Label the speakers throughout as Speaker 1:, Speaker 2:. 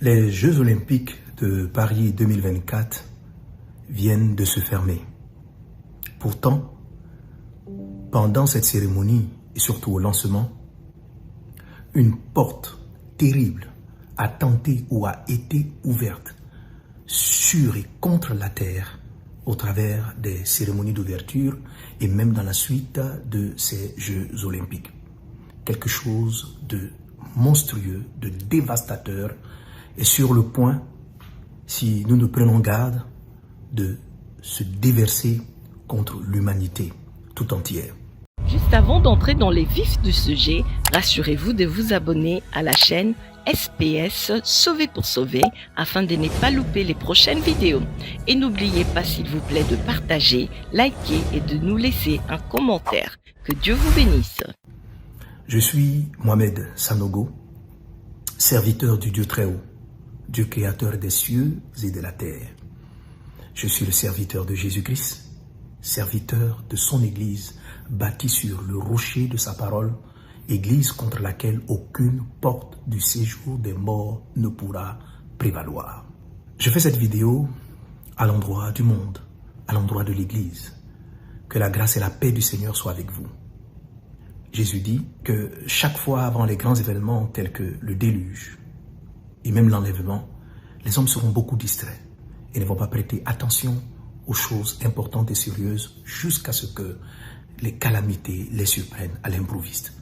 Speaker 1: Les Jeux Olympiques de Paris 2024 viennent de se fermer. Pourtant, pendant cette cérémonie et surtout au lancement, une porte terrible a tenté ou a été ouverte sur et contre la terre au travers des cérémonies d'ouverture et même dans la suite de ces Jeux Olympiques. Quelque chose de monstrueux, de dévastateur est sur le point, si nous ne prenons garde, de se déverser contre l'humanité tout entière.
Speaker 2: Juste avant d'entrer dans les vifs du sujet, rassurez-vous de vous abonner à la chaîne SPS Sauver pour Sauver afin de ne pas louper les prochaines vidéos. Et n'oubliez pas s'il vous plaît de partager, liker et de nous laisser un commentaire. Que Dieu vous bénisse.
Speaker 1: Je suis Mohamed Sanogo, serviteur du Dieu très haut, Dieu créateur des cieux et de la terre. Je suis le serviteur de Jésus-Christ, serviteur de son Église, bâtie sur le rocher de sa parole, Église contre laquelle aucune porte du séjour des morts ne pourra prévaloir. Je fais cette vidéo à l'endroit du monde, à l'endroit de l'Église. Que la grâce et la paix du Seigneur soient avec vous. Jésus dit que chaque fois avant les grands événements tels que le déluge et même l'enlèvement, les hommes seront beaucoup distraits et ne vont pas prêter attention aux choses importantes et sérieuses jusqu'à ce que les calamités les surprennent à l'improviste.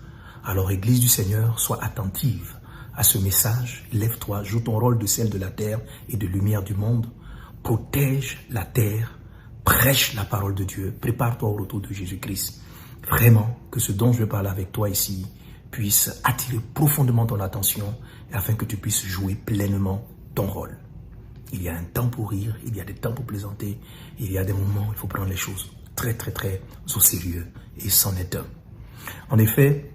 Speaker 1: Alors, Église du Seigneur, sois attentive à ce message. Lève-toi, joue ton rôle de sel de la terre et de lumière du monde. Protège la terre, prêche la parole de Dieu, prépare-toi au retour de Jésus-Christ. Vraiment, que ce dont je vais parler avec toi ici puisse attirer profondément ton attention afin que tu puisses jouer pleinement ton rôle. Il y a un temps pour rire, il y a des temps pour plaisanter, il y a des moments où il faut prendre les choses très au sérieux et c'en est un. En effet,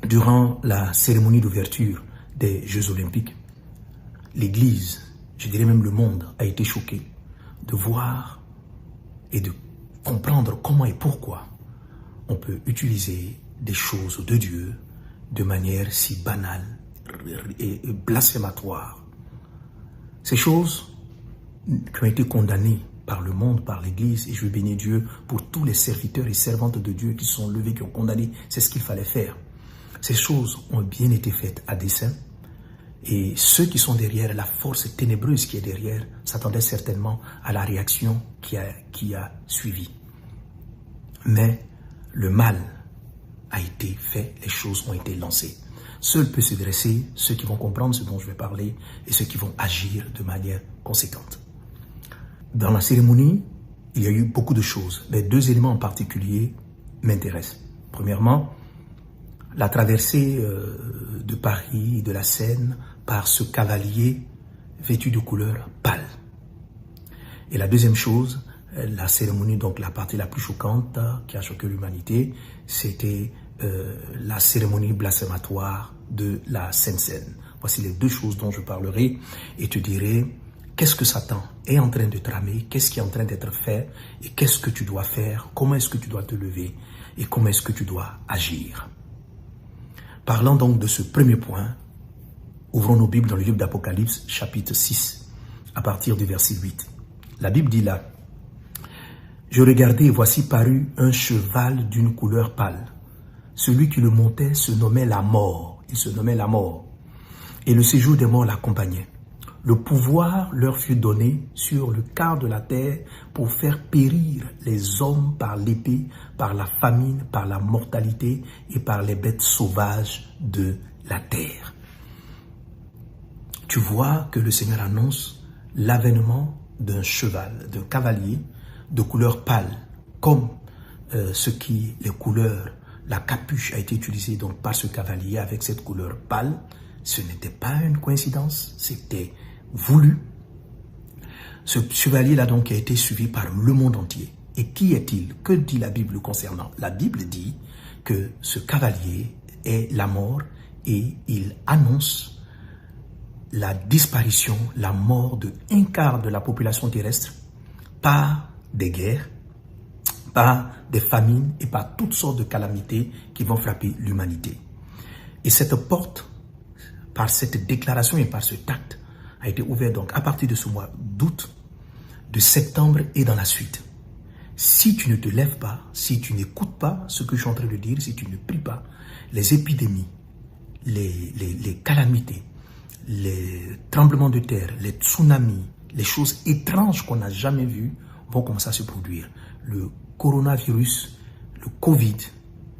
Speaker 1: durant la cérémonie d'ouverture des Jeux Olympiques, l'Église, je dirais même le monde, a été choqué de voir et de comprendre comment et pourquoi on peut utiliser des choses de Dieu de manière si banale et blasphématoire. Ces choses qui ont été condamnées par le monde, par l'Église, et je veux bénir Dieu pour tous les serviteurs et servantes de Dieu qui sont levés, qui ont condamné, c'est ce qu'il fallait faire. Ces choses ont bien été faites à dessein, et ceux qui sont derrière, la force ténébreuse qui est derrière, s'attendaient certainement à la réaction qui a suivi. Mais le mal a été fait, les choses ont été lancées. Seuls peuvent se dresser ceux qui vont comprendre ce dont je vais parler et ceux qui vont agir de manière conséquente. Dans la cérémonie, il y a eu beaucoup de choses, mais deux éléments en particulier m'intéressent. Premièrement, la traversée de Paris et de la Seine par ce cavalier vêtu de couleur pâle. Et la deuxième chose, la cérémonie, donc la partie la plus choquante qui a choqué l'humanité, c'était la cérémonie blasphématoire de la Sainte Seine. Voici les deux choses dont je parlerai et te dirai qu'est-ce que Satan est en train de tramer, qu'est-ce qui est en train d'être fait et qu'est-ce que tu dois faire, comment est-ce que tu dois te lever et comment est-ce que tu dois agir. Parlant donc de ce premier point, ouvrons nos Bibles dans le livre d'Apocalypse, chapitre 6, à partir du verset 8. La Bible dit là: « Je regardais et voici parut un cheval d'une couleur pâle. Celui qui le montait se nommait la mort. Il se nommait la mort. Et le séjour des morts l'accompagnait. Le pouvoir leur fut donné sur le quart de la terre pour faire périr les hommes par l'épée, par la famine, par la mortalité et par les bêtes sauvages de la terre. » Tu vois que le Seigneur annonce l'avènement d'un cheval, d'un cavalier de couleur pâle, comme les couleurs, la capuche a été utilisée donc par ce cavalier avec cette couleur pâle. Ce n'était pas une coïncidence, c'était voulu. Ce chevalier-là donc a été suivi par le monde entier. Et qui est-il? Que dit la Bible concernant? La Bible dit que ce cavalier est la mort et il annonce la disparition, la mort de un quart de la population terrestre par des guerres, par des famines et par toutes sortes de calamités qui vont frapper l'humanité. Et cette porte, par cette déclaration et par cet acte, a été ouvert donc à partir de ce mois d'août, de septembre et dans la suite. Si tu ne te lèves pas, si tu n'écoutes pas ce que je suis en train de dire, si tu ne pries pas, les épidémies, les calamités, les tremblements de terre, les tsunamis, les choses étranges qu'on n'a jamais vues vont commencer à se produire. Le coronavirus, le Covid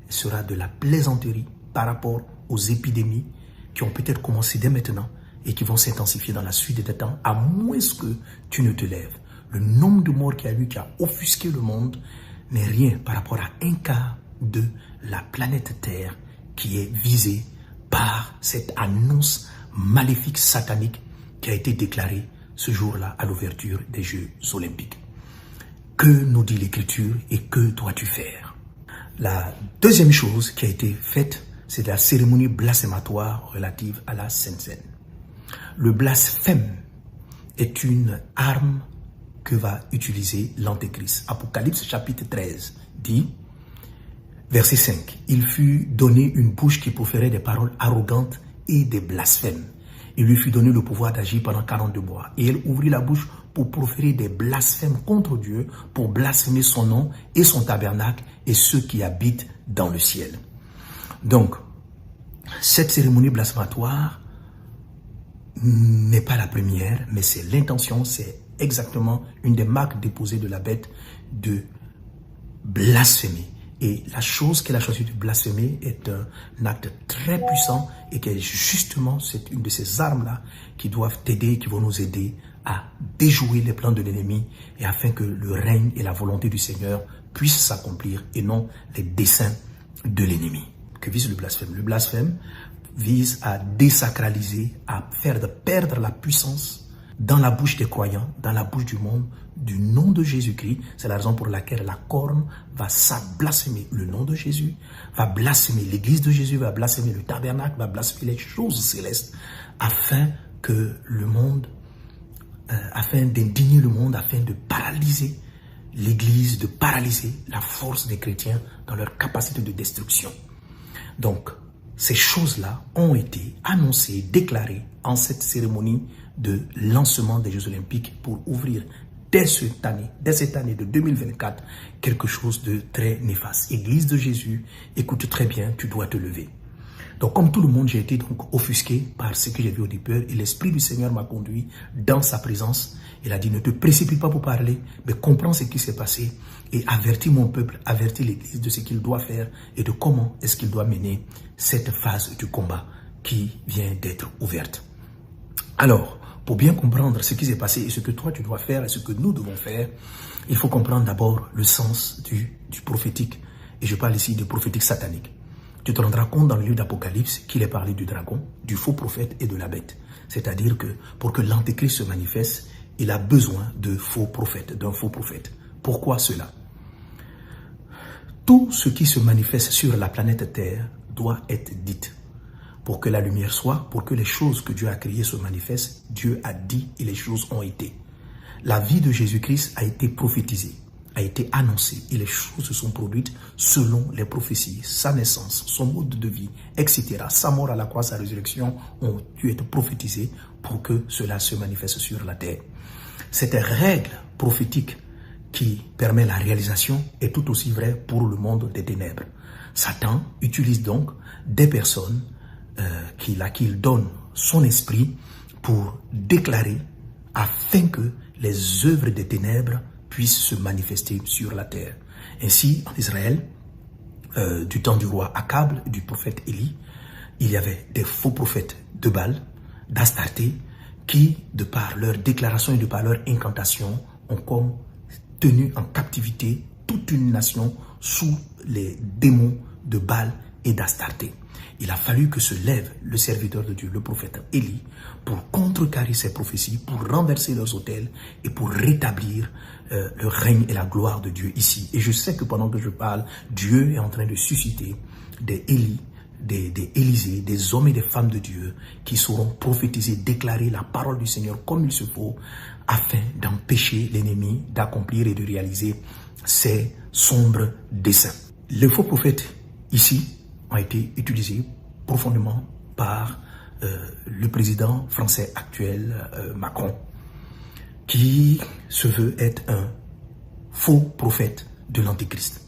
Speaker 1: sera de la plaisanterie par rapport aux épidémies qui ont peut-être commencé dès maintenant et qui vont s'intensifier dans la suite des temps, à moins que tu ne te lèves. Le nombre de morts qu'il y a eu, qui a offusqué le monde, n'est rien par rapport à un quart de la planète Terre qui est visée par cette annonce maléfique satanique qui a été déclarée ce jour-là à l'ouverture des Jeux Olympiques. Que nous dit l'Écriture et que dois-tu faire? La deuxième chose qui a été faite, c'est la cérémonie blasphématoire relative à la Sainte Seine. Le blasphème est une arme que va utiliser l'Antéchrist. Apocalypse chapitre 13 dit, verset 5, « Il fut donné une bouche qui proférait des paroles arrogantes et des blasphèmes. Il lui fut donné le pouvoir d'agir pendant 42 mois. Et elle ouvrit la bouche pour proférer des blasphèmes contre Dieu, pour blasphémer son nom et son tabernacle et ceux qui habitent dans le ciel. » Donc, cette cérémonie blasphématoire n'est pas la première, mais c'est l'intention, c'est exactement une des marques déposées de la bête de blasphémer. Et la chose qu'elle a choisi de blasphémer est un acte très puissant et que justement c'est une de ces armes-là qui doivent t'aider, qui vont nous aider à déjouer les plans de l'ennemi et afin que le règne et la volonté du Seigneur puissent s'accomplir et non les desseins de l'ennemi. Que vise le blasphème? Le blasphème vise à désacraliser, à faire perdre la puissance dans la bouche des croyants, dans la bouche du monde, du nom de Jésus-Christ. C'est la raison pour laquelle la corne va blasphémer le nom de Jésus, va blasphémer l'église de Jésus, va blasphémer le tabernacle, va blasphémer les choses célestes, afin que le monde, afin d'indigner le monde, afin de paralyser l'église, de paralyser la force des chrétiens dans leur capacité de destruction. Donc, ces choses-là ont été annoncées, déclarées en cette cérémonie de lancement des Jeux Olympiques pour ouvrir dès cette année de 2024, quelque chose de très néfaste. Église de Jésus, écoute très bien, tu dois te lever. Donc, comme tout le monde, j'ai été donc offusqué par ce que j'ai vu au départ et l'Esprit du Seigneur m'a conduit dans sa présence. Il a dit, ne te précipite pas pour parler, mais comprends ce qui s'est passé et avertis mon peuple, avertis l'Église de ce qu'il doit faire et de comment est-ce qu'il doit mener cette phase du combat qui vient d'être ouverte. Alors, pour bien comprendre ce qui s'est passé et ce que toi tu dois faire et ce que nous devons faire, il faut comprendre d'abord le sens du prophétique. Et je parle ici du prophétique satanique. Tu te rendras compte dans le livre d'Apocalypse qu'il est parlé du dragon, du faux prophète et de la bête. C'est-à-dire que pour que l'Antéchrist se manifeste, il a besoin de faux prophètes, d'un faux prophète. Pourquoi cela? Tout ce qui se manifeste sur la planète Terre doit être dit. Pour que la lumière soit, pour que les choses que Dieu a créées se manifestent, Dieu a dit et les choses ont été. La vie de Jésus-Christ a été prophétisée, a été annoncée et les choses se sont produites selon les prophéties. Sa naissance, son mode de vie, etc. Sa mort à la croix, sa résurrection ont dû être prophétisées pour que cela se manifeste sur la terre. Cette règle prophétique qui permet la réalisation est tout aussi vraie pour le monde des ténèbres. Satan utilise donc des personnes à qui il donne son esprit pour déclarer afin que les œuvres des ténèbres puissent se manifester sur la terre. Ainsi, en Israël, du temps du roi Akab, du prophète Élie, il y avait des faux prophètes de Baal, d'Astarté, qui, de par leur déclaration et de par leur incantation, ont comme tenu en captivité toute une nation sous les démons de Baal et d'Astarté. Il a fallu que se lève le serviteur de Dieu, le prophète Élie, pour contrecarrer ces prophéties, pour renverser leurs autels et pour rétablir le règne et la gloire de Dieu ici. Et je sais que pendant que je parle, Dieu est en train de susciter des Élie, des Élisée, des hommes et des femmes de Dieu qui sauront prophétiser, déclarer la parole du Seigneur comme il se faut, afin d'empêcher l'ennemi d'accomplir et de réaliser ses sombres desseins. Les faux prophètes ici ont été utilisés profondément par le président français actuel, Macron, qui se veut être un faux prophète de l'Antéchrist.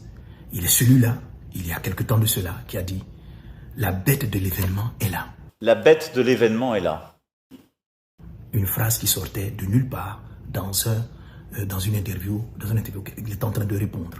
Speaker 1: Il est celui-là, il y a quelque temps de cela, qui a dit « La bête de l'événement est là ».
Speaker 3: La bête de l'événement est là.
Speaker 1: Une phrase qui sortait de nulle part dans une interview, il est en train de répondre.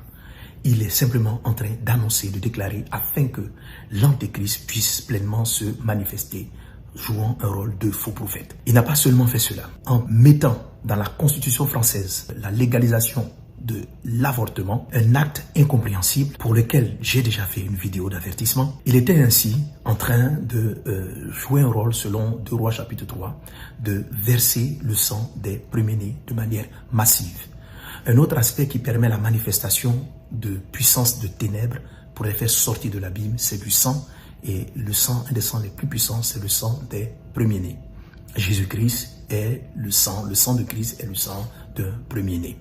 Speaker 1: Il est simplement en train d'annoncer, de déclarer, afin que l'Antéchrist puisse pleinement se manifester, jouant un rôle de faux prophète. Il n'a pas seulement fait cela. En mettant dans la Constitution française la légalisation de l'avortement, un acte incompréhensible pour lequel j'ai déjà fait une vidéo d'avertissement. Il était ainsi en train de jouer un rôle, selon 2 Rois chapitre 3, de verser le sang des premiers-nés de manière massive. Un autre aspect qui permet la manifestation de puissance de ténèbres pour les faire sortir de l'abîme, c'est du sang. Et le sang, un des sangs les plus puissants, c'est le sang des premiers-nés. Jésus-Christ est le sang de Christ est le sang d'un premier-né.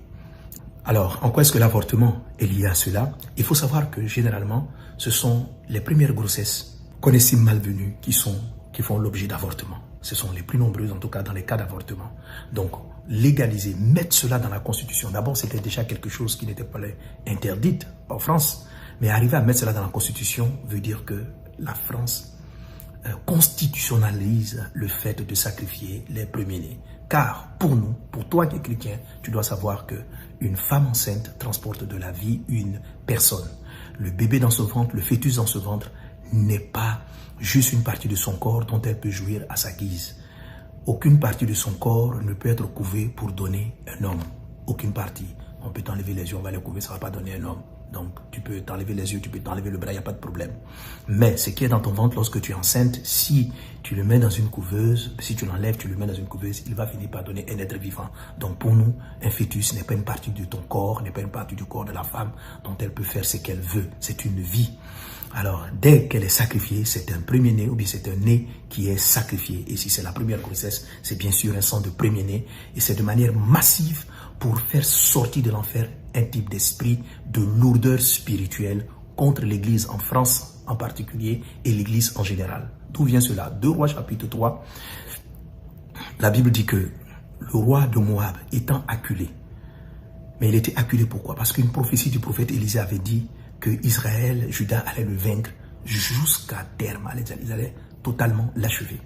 Speaker 1: Alors, en quoi est-ce que l'avortement est lié à cela? Il faut savoir que généralement, ce sont les premières grossesses qu'on estime malvenues qui font l'objet d'avortement. Ce sont les plus nombreuses, en tout cas dans les cas d'avortement. Donc, légaliser, mettre cela dans la Constitution. D'abord, c'était déjà quelque chose qui n'était pas interdite en France, mais arriver à mettre cela dans la Constitution veut dire que la France constitutionnalise le fait de sacrifier les premiers-nés. Car pour nous, pour toi qui es chrétien, tu dois savoir que une femme enceinte transporte de la vie une personne. Le bébé dans son ventre, le fœtus dans son ventre n'est pas juste une partie de son corps dont elle peut jouir à sa guise. Aucune partie de son corps ne peut être couvée pour donner un homme. Aucune partie. On peut t'enlever les yeux, on va les couvrir, ça ne va pas donner un homme. Donc, tu peux t'enlever les yeux, tu peux t'enlever le bras, il n'y a pas de problème. Mais ce qui est dans ton ventre lorsque tu es enceinte, si tu le mets dans une couveuse, si tu l'enlèves, tu le mets dans une couveuse, il va finir par donner un être vivant. Donc, pour nous, un fœtus n'est pas une partie de ton corps, n'est pas une partie du corps de la femme dont elle peut faire ce qu'elle veut. C'est une vie. Alors, dès qu'elle est sacrifiée, c'est un premier-né ou bien c'est un né qui est sacrifié. Et si c'est la première grossesse, c'est bien sûr un sang de premier-né. Et c'est de manière massive pour faire sortir de l'enfer un type d'esprit de lourdeur spirituelle contre l'Église en France en particulier et l'Église en général. D'où vient cela? 2 Rois chapitre 3, la Bible dit que le roi de Moab étant acculé, mais il était acculé pourquoi? Parce qu'une prophétie du prophète Élisée avait dit que Israël, Juda allait le vaincre jusqu'à terme, ils allaient totalement l'achever.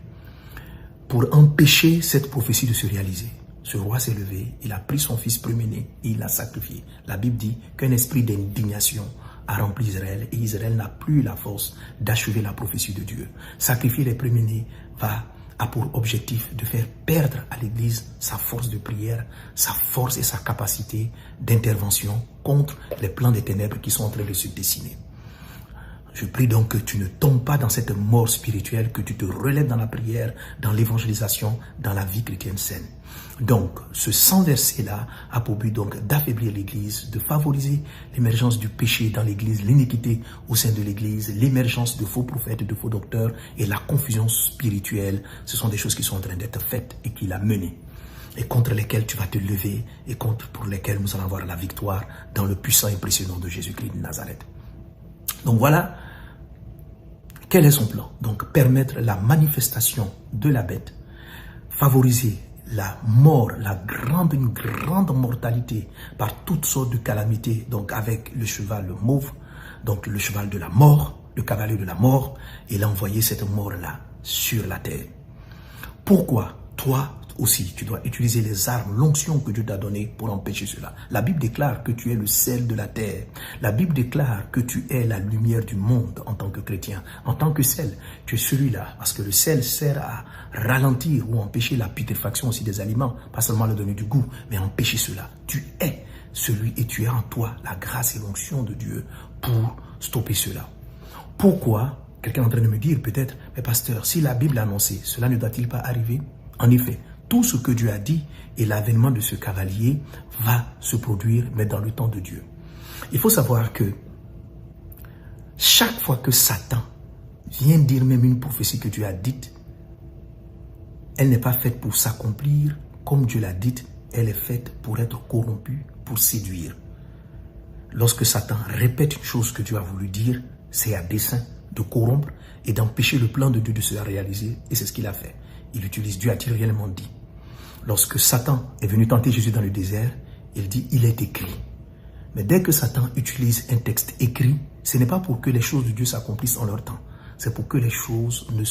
Speaker 1: Pour empêcher cette prophétie de se réaliser, ce roi s'est levé, il a pris son fils premier-né et il l'a sacrifié. La Bible dit qu'un esprit d'indignation a rempli Israël et Israël n'a plus la force d'achever la prophétie de Dieu. Sacrifier les premiers-nés a pour objectif de faire perdre à l'Église sa force de prière, sa force et sa capacité d'intervention contre les plans des ténèbres qui sont en train de se dessiner. Je prie donc que tu ne tombes pas dans cette mort spirituelle, que tu te relèves dans la prière, dans l'évangélisation, dans la vie chrétienne saine. Donc, ce sang versé-là a pour but donc d'affaiblir l'Église, de favoriser l'émergence du péché dans l'Église, l'iniquité au sein de l'Église, l'émergence de faux prophètes, de faux docteurs et la confusion spirituelle. Ce sont des choses qui sont en train d'être faites et qu'il a menées et contre lesquelles tu vas te lever et pour lesquelles nous allons avoir la victoire dans le puissant et précieux nom de Jésus-Christ de Nazareth. Donc voilà, quel est son plan? Donc permettre la manifestation de la bête, favoriser la mort, une grande mortalité par toutes sortes de calamités, donc avec le cheval mauve, donc le cheval de la mort, le cavalier de la mort, et l'envoyer cette mort-là sur la terre. Pourquoi toi aussi, tu dois utiliser les armes, l'onction que Dieu t'a donnée pour empêcher cela? La Bible déclare que tu es le sel de la terre. La Bible déclare que tu es la lumière du monde en tant que chrétien. En tant que sel, tu es celui-là. Parce que le sel sert à ralentir ou empêcher la putréfaction aussi des aliments. Pas seulement leur donner du goût, mais empêcher cela. Tu es celui et tu as en toi la grâce et l'onction de Dieu pour stopper cela. Pourquoi? Quelqu'un est en train de me dire peut-être, mais pasteur, si la Bible a annoncé, cela ne doit-il pas arriver? En effet, tout ce que Dieu a dit et l'avènement de ce cavalier va se produire, mais dans le temps de Dieu. Il faut savoir que chaque fois que Satan vient dire même une prophétie que Dieu a dite, elle n'est pas faite pour s'accomplir comme Dieu l'a dite, elle est faite pour être corrompue, pour séduire. Lorsque Satan répète une chose que Dieu a voulu dire, c'est à dessein de corrompre et d'empêcher le plan de Dieu de se réaliser. Et c'est ce qu'il a fait. Il utilise, Dieu a-t-il réellement dit. Lorsque Satan est venu tenter Jésus dans le désert, il dit, il est écrit. Mais dès que Satan utilise un texte écrit, ce n'est pas pour que les choses de Dieu s'accomplissent en leur temps. C'est pour que les choses ne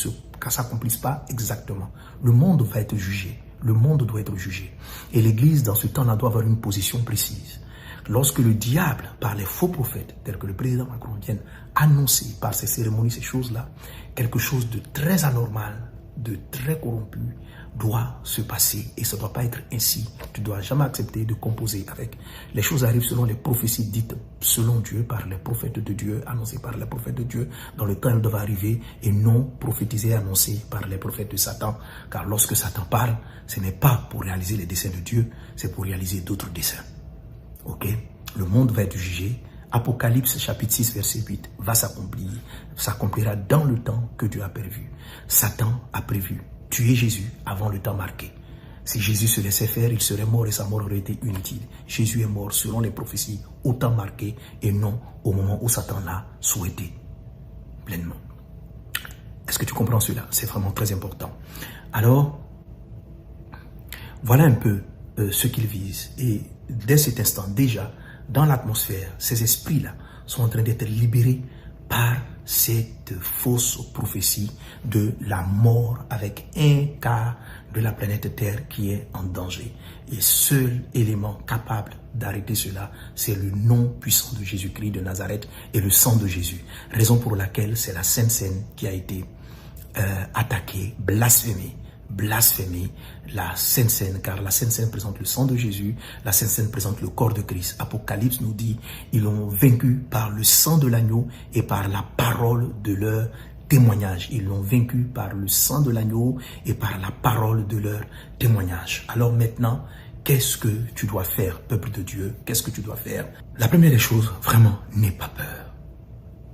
Speaker 1: s'accomplissent pas exactement. Le monde va être jugé. Le monde doit être jugé. Et l'Église, dans ce temps-là, doit avoir une position précise. Lorsque le diable, par les faux prophètes, tels que le président Macron, viennent annoncer par ces cérémonies, ces choses-là, quelque chose de très anormal, de très corrompu, doit se passer. Et ça ne doit pas être ainsi. Tu ne dois jamais accepter de composer avec. Les choses arrivent selon les prophéties dites selon Dieu, par les prophètes de Dieu, annoncées par les prophètes de Dieu. Dans le temps, elles doivent arriver et non prophétisées, annoncées par les prophètes de Satan. Car lorsque Satan parle, ce n'est pas pour réaliser les desseins de Dieu, c'est pour réaliser d'autres desseins. Ok? Le monde va être jugé. Apocalypse chapitre 6 verset 8 va s'accomplira dans le temps que Dieu a prévu. Satan a prévu tuer Jésus avant le temps marqué. Si Jésus se laissait faire, il serait mort et sa mort aurait été inutile. Jésus est mort selon les prophéties au temps marqué et non au moment où Satan l'a souhaité pleinement. Est-ce que tu comprends cela? C'est vraiment très important. Alors, voilà un peu ce qu'il vise. Et dès cet instant, déjà, dans l'atmosphère, ces esprits-là sont en train d'être libérés par cette fausse prophétie de la mort avec un quart de la planète Terre qui est en danger. Et seul élément capable d'arrêter cela, c'est le nom puissant de Jésus-Christ de Nazareth et le sang de Jésus. Raison pour laquelle c'est la Sainte Seine qui a été attaquée, blasphémée, la Sainte Seine, car la Sainte Seine présente le sang de Jésus, la Sainte Seine présente le corps de Christ. Apocalypse nous dit, ils l'ont vaincu par le sang de l'agneau et par la parole de leur témoignage. Ils l'ont vaincu par le sang de l'agneau et par la parole de leur témoignage. Alors maintenant, qu'est-ce que tu dois faire, peuple de Dieu? Qu'est-ce que tu dois faire? La première des choses, vraiment, n'aie pas peur.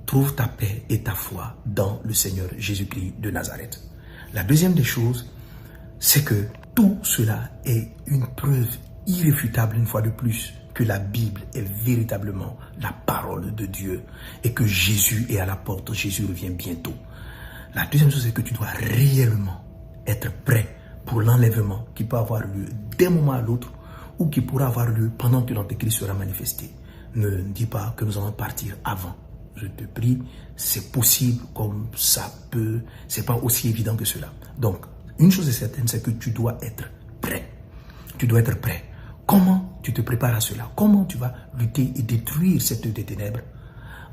Speaker 1: Trouve ta paix et ta foi dans le Seigneur Jésus-Christ de Nazareth. La deuxième des choses, c'est que tout cela est une preuve irréfutable, une fois de plus, que la Bible est véritablement la parole de Dieu et que Jésus est à la porte, Jésus revient bientôt. La deuxième chose, c'est que tu dois réellement être prêt pour l'enlèvement qui peut avoir lieu d'un moment à l'autre ou qui pourra avoir lieu pendant que l'Antéchrist sera manifesté. Ne dis pas que nous allons partir avant. Je te prie, c'est possible comme ça peut, c'est pas aussi évident que cela. Donc, une chose est certaine, c'est que tu dois être prêt. Tu dois être prêt. Comment tu te prépares à cela? Comment tu vas lutter et détruire cette œuvre des ténèbres?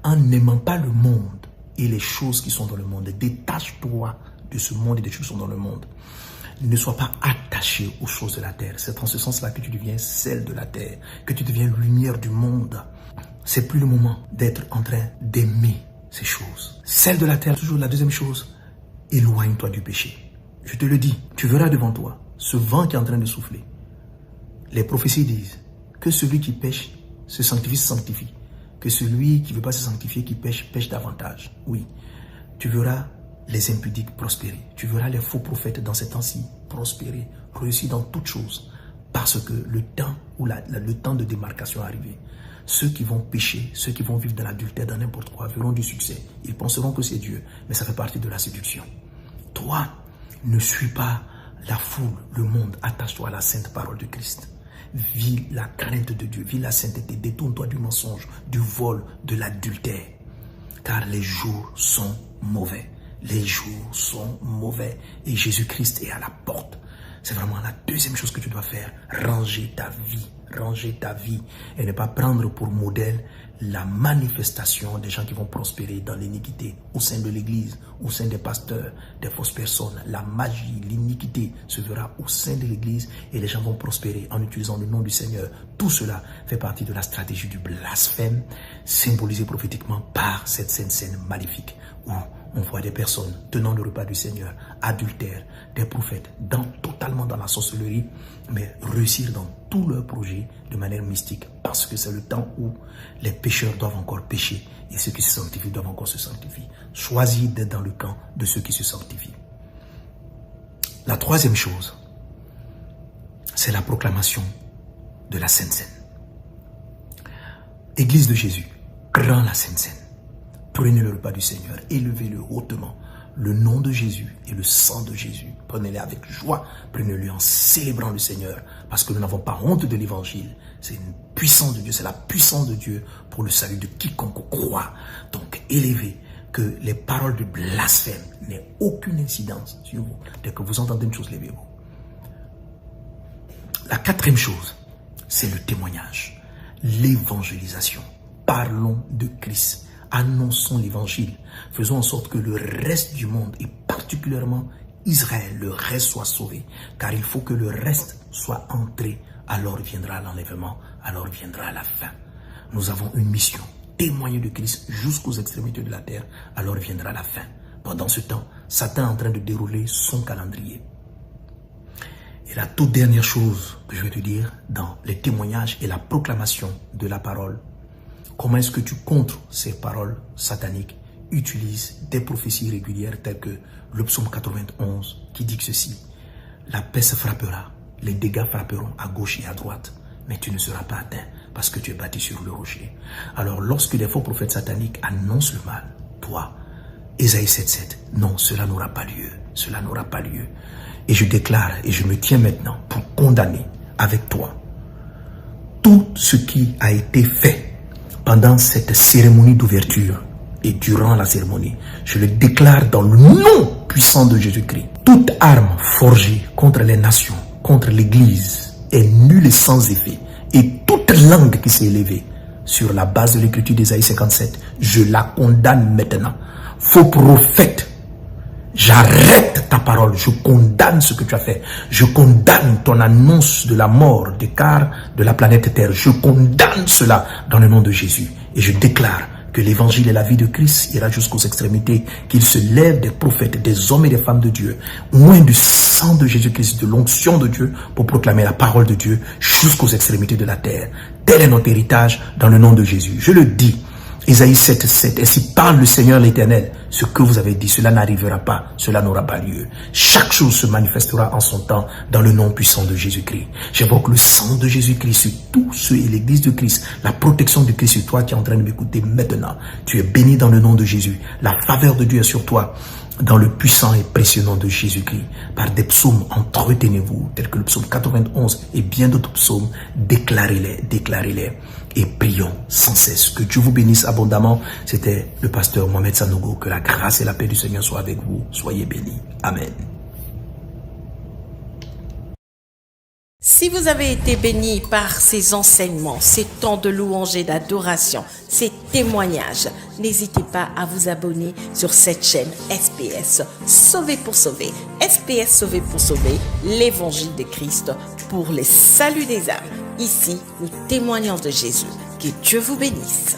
Speaker 1: En n'aimant pas le monde et les choses qui sont dans le monde. Détache-toi de ce monde et des choses qui sont dans le monde. Ne sois pas attaché aux choses de la terre. C'est en ce sens-là que tu deviens sel de la terre, que tu deviens lumière du monde. C'est plus le moment d'être en train d'aimer ces choses. Sel de la terre, toujours la deuxième chose, éloigne-toi du péché. Je te le dis, tu verras devant toi ce vent qui est en train de souffler. Les prophéties disent que celui qui pêche se sanctifie, que celui qui ne veut pas se sanctifier, qui pêche, pêche davantage. Oui, tu verras les impudiques prospérer. Tu verras les faux prophètes dans ces temps-ci prospérer, réussir dans toutes choses. Parce que le temps le temps de démarcation est arrivé. Ceux qui vont pécher, ceux qui vont vivre dans l'adultère, dans n'importe quoi, verront du succès. Ils penseront que c'est Dieu, mais ça fait partie de la séduction. Toi, ne suis pas la foule, le monde. Attache-toi à la sainte parole de Christ. Vis la crainte de Dieu, vis la sainteté. Détourne-toi du mensonge, du vol, de l'adultère. Car les jours sont mauvais. Les jours sont mauvais. Et Jésus-Christ est à la porte. C'est vraiment la deuxième chose que tu dois faire. Ranger ta vie. Ranger ta vie. Et ne pas prendre pour modèle la manifestation des gens qui vont prospérer dans l'iniquité au sein de l'église, au sein des pasteurs, des fausses personnes. La magie, l'iniquité se verra au sein de l'église et les gens vont prospérer en utilisant le nom du Seigneur. Tout cela fait partie de la stratégie du blasphème, symbolisée prophétiquement par cette sainte scène maléfique où on voit des personnes tenant le repas du Seigneur, adultères, des prophètes, totalement dans la sorcellerie, mais réussir dans tous leurs projets de manière mystique, parce que c'est le temps où les pécheurs doivent encore pécher et ceux qui se sanctifient doivent encore se sanctifier. Choisis d'être dans le camp de ceux qui se sanctifient. La troisième chose, c'est la proclamation de la Sainte Seine. Église de Jésus, rends la Sainte Seine. Prenez le repas du Seigneur, élevez-le hautement. Le nom de Jésus et le sang de Jésus, prenez-les avec joie, prenez-le en célébrant le Seigneur, parce que nous n'avons pas honte de l'évangile. C'est une puissance de Dieu, c'est la puissance de Dieu pour le salut de quiconque croit. Donc élevez, que les paroles de blasphème n'aient aucune incidence sur vous. Dès que vous entendez une chose, levez-vous. La quatrième chose, c'est le témoignage, l'évangélisation. Parlons de Christ, annonçons l'évangile, faisons en sorte que le reste du monde, et particulièrement Israël, le reste soit sauvé. Car il faut que le reste soit entré, alors viendra l'enlèvement, alors viendra la fin. Nous avons une mission, témoigner de Christ jusqu'aux extrémités de la terre, alors viendra la fin. Pendant ce temps, Satan est en train de dérouler son calendrier. Et la toute dernière chose que je vais te dire dans les témoignages et la proclamation de la parole, comment est-ce que tu contres ces paroles sataniques? Utilise des prophéties régulières telles que le psaume 91 qui dit que ceci: la peste frappera, les dégâts frapperont à gauche et à droite, mais tu ne seras pas atteint parce que tu es bâti sur le rocher. Alors lorsque les faux prophètes sataniques annoncent le mal, toi, Ésaïe 7,7, non, cela n'aura pas lieu, cela n'aura pas lieu. Et je déclare et je me tiens maintenant pour condamner avec toi tout ce qui a été fait pendant cette cérémonie d'ouverture et durant la cérémonie. Je le déclare dans le nom puissant de Jésus-Christ. Toute arme forgée contre les nations, contre l'Église est nulle et sans effet. Et toute langue qui s'est élevée sur la base de l'écriture d'Ésaïe 57, je la condamne maintenant. Faux prophète, j'arrête ta parole, je condamne ce que tu as fait. Je condamne ton annonce de la mort des quarts de la planète Terre. Je condamne cela dans le nom de Jésus. Et je déclare que l'évangile et la vie de Christ ira jusqu'aux extrémités, qu'il se lève des prophètes, des hommes et des femmes de Dieu, loin du sang de Jésus-Christ, de l'onction de Dieu, pour proclamer la parole de Dieu jusqu'aux extrémités de la terre. Tel est notre héritage dans le nom de Jésus. Je le dis, Ésaïe 7,7, ainsi parle le Seigneur l'Éternel, ce que vous avez dit, cela n'arrivera pas, cela n'aura pas lieu. Chaque chose se manifestera en son temps dans le nom puissant de Jésus-Christ. J'invoque le sang de Jésus-Christ sur tous ceux et l'église de Christ, la protection de Christ sur toi qui est en train de m'écouter maintenant. Tu es béni dans le nom de Jésus. La faveur de Dieu est sur toi dans le puissant et précieux nom de Jésus-Christ. Par des psaumes, entretenez-vous, tels que le psaume 91 et bien d'autres psaumes, déclarez-les, déclarez-les. Et prions sans cesse. Que Dieu vous bénisse abondamment. C'était le pasteur Mohamed Sanogo. Que la grâce et la paix du Seigneur soient avec vous. Soyez bénis. Amen.
Speaker 2: Si vous avez été béni par ces enseignements, ces temps de louange et d'adoration, ces témoignages, n'hésitez pas à vous abonner sur cette chaîne SPS Sauvé pour sauver. SPS Sauvé pour sauver, l'évangile de Christ pour les saluts des âmes. Ici, nous témoignons de Jésus. Que Dieu vous bénisse.